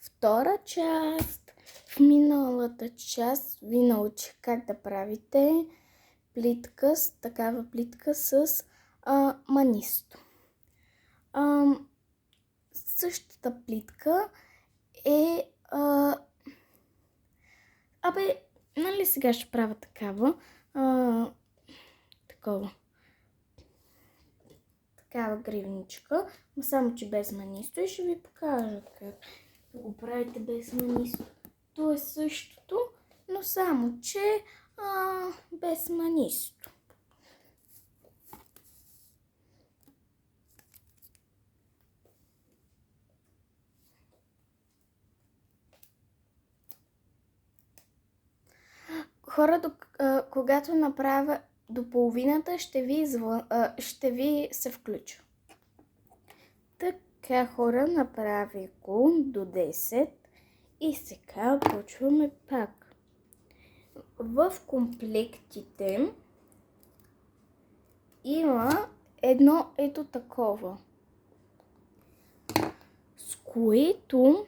Втора част. В миналата част ви научих как да правите такава плитка с манисто. Същата плитка е... нали сега ще правя такава гривничка, но само че без манисто, и ще ви покажа как да го правите без манисто. То е същото, но само че без манисто. Хора, когато направя до половината, ще ви се включа. Така, хора, направих го до 10 и сега почваме пак. В комплектите има едно ето такова, с което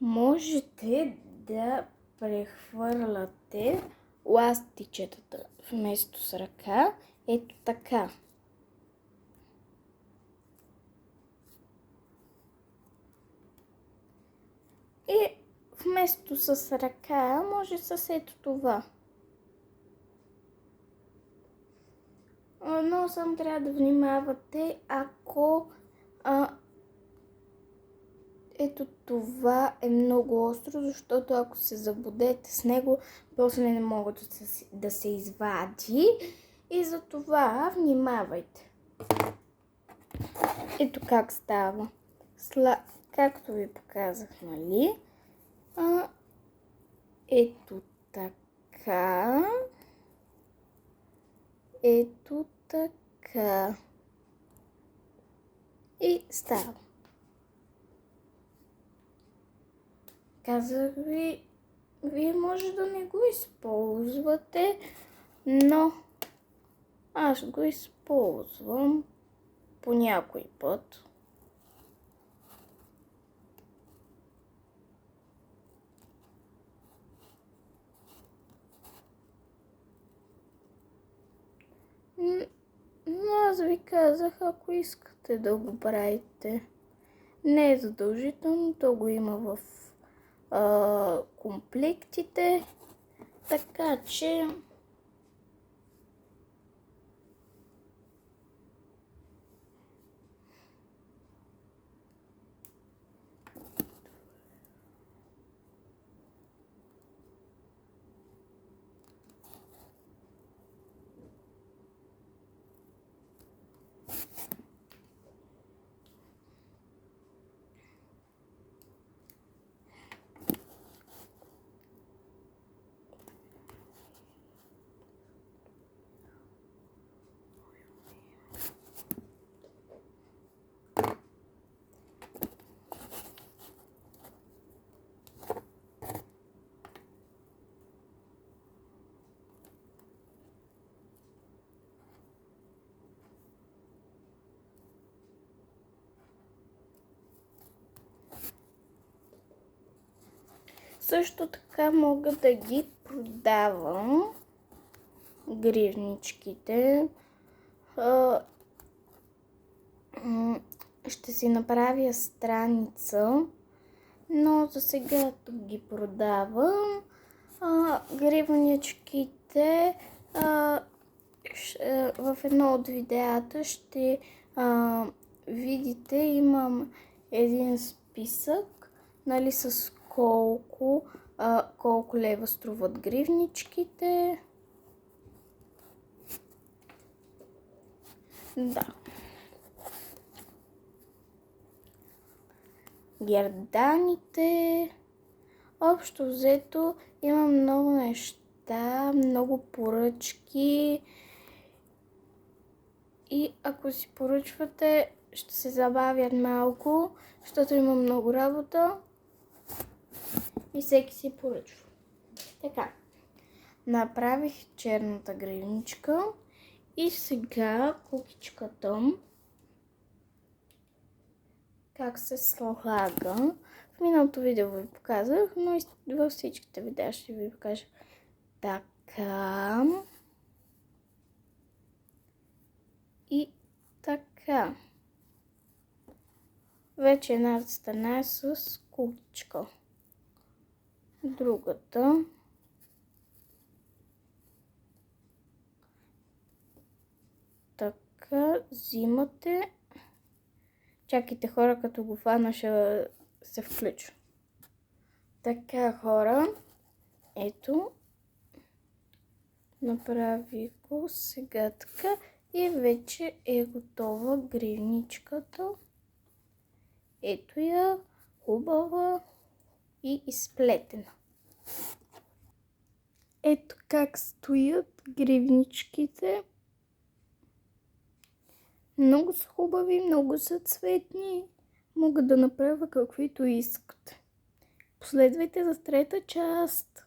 можете да прехвърляте ластичетата вместо с ръка. Ето така. И вместо с ръка може с ето това. Но само трябва да внимавате, ако ето това е много остро, защото ако се забудете с него, после не могат да се извади. И за това внимавайте. Ето как става. Както ви показах, нали? Ето така. Ето така. И става. Казах ви, вие може да не го използвате, но аз го използвам по някой път. Но аз ви казах, ако искате да го правите. Не е задължително, то го има в комплектите, така че също така мога да ги продавам гривничките. Ще си направя страница, но за сега тук ги продавам. Гривничките в едно от видеята ще видите, имам един списък, нали, с колко лева струват гривничките. Да. Герданите. Общо взето имам много неща, много поръчки. И ако си поръчвате, ще се забавят малко, защото има много работа. И всеки си поръчва. Така, направих черната гривничка и сега кукичката как се слага. В миналото видео ви показах, но и във всичките видеа ще ви покажа. Така. И така. Вече една страна е с куличка. Другата. Така, взимате. Чакайте, хора, като го фана ще се включа. Така, хора. Ето. Направи го сега така. И вече е готова гривничката. Ето я, хубава и изплетена. Ето как стоят гривничките. Много са хубави, много са цветни. Могат да направя каквито искате. Последвайте за трета част.